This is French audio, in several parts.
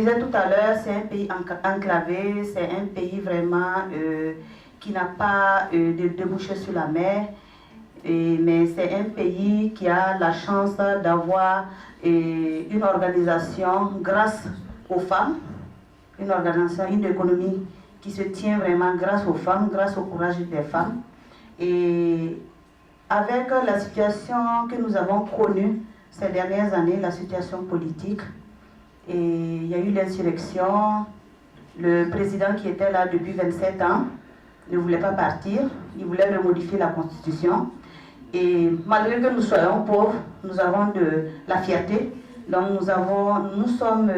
disais tout à l'heure, c'est un pays enclavé, c'est un pays vraiment qui n'a pas de débouchés sur la mer, mais c'est un pays qui a la chance d'avoir une organisation grâce aux femmes, une organisation, une économie qui se tient vraiment grâce aux femmes, grâce au courage des femmes. Et avec la situation que nous avons connue ces dernières années, la situation politique, et il y a eu l'insurrection, le président qui était là depuis 27 ans ne voulait pas partir, il voulait remodifier la constitution. Et malgré que nous soyons pauvres, nous avons de la fierté. Donc nous sommes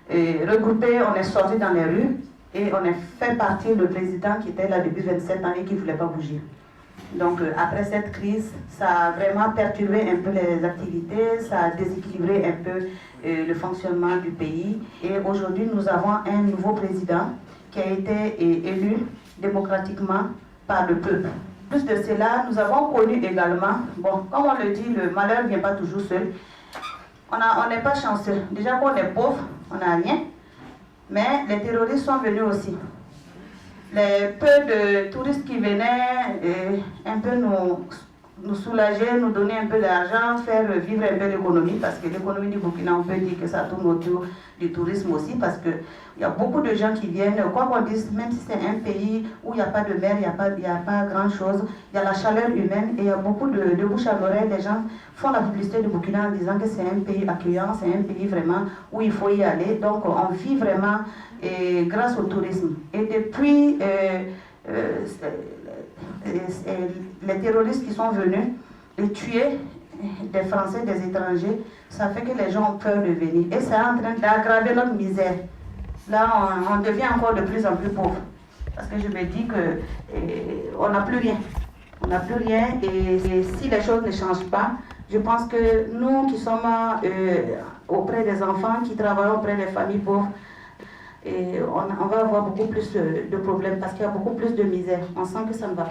regroupés, on est sortis dans les rues et on a fait partir le président qui était là depuis 27 ans et qui ne voulait pas bouger. Donc après cette crise, ça a vraiment perturbé un peu les activités, ça a déséquilibré un peu le fonctionnement du pays. Et aujourd'hui, nous avons un nouveau président qui a été élu démocratiquement par le peuple. Plus de cela, nous avons connu également, bon, comme on le dit, le malheur ne vient pas toujours seul. On n'est pas chanceux. Déjà qu'on est pauvre, on n'a rien, mais les terroristes sont venus aussi. Les peu de touristes qui venaient un peu nous soulager, nous donner un peu d'argent, faire vivre un peu l'économie, parce que l'économie du Burkina, on peut dire que ça tourne autour du tourisme aussi, parce qu'il y a beaucoup de gens qui viennent, quoi qu'on dise, même si c'est un pays où il n'y a pas de mer, il n'y a pas grand-chose, il y a la chaleur humaine et il y a beaucoup de bouche à l'oreille. Les gens font la publicité du Burkina en disant que c'est un pays accueillant, c'est un pays vraiment où il faut y aller. Donc on vit vraiment grâce au tourisme. Et depuis les terroristes qui sont venus et tuer des Français, des étrangers, ça fait que les gens ont peur de venir. Et c'est en train d'aggraver notre misère. Là, on devient encore de plus en plus pauvre. Parce que je me dis qu'on n'a plus rien. On n'a plus rien et si les choses ne changent pas, je pense que nous qui sommes auprès des enfants, qui travaillons auprès des familles pauvres, on va avoir beaucoup plus de problèmes parce qu'il y a beaucoup plus de misère. On sent que ça ne va pas.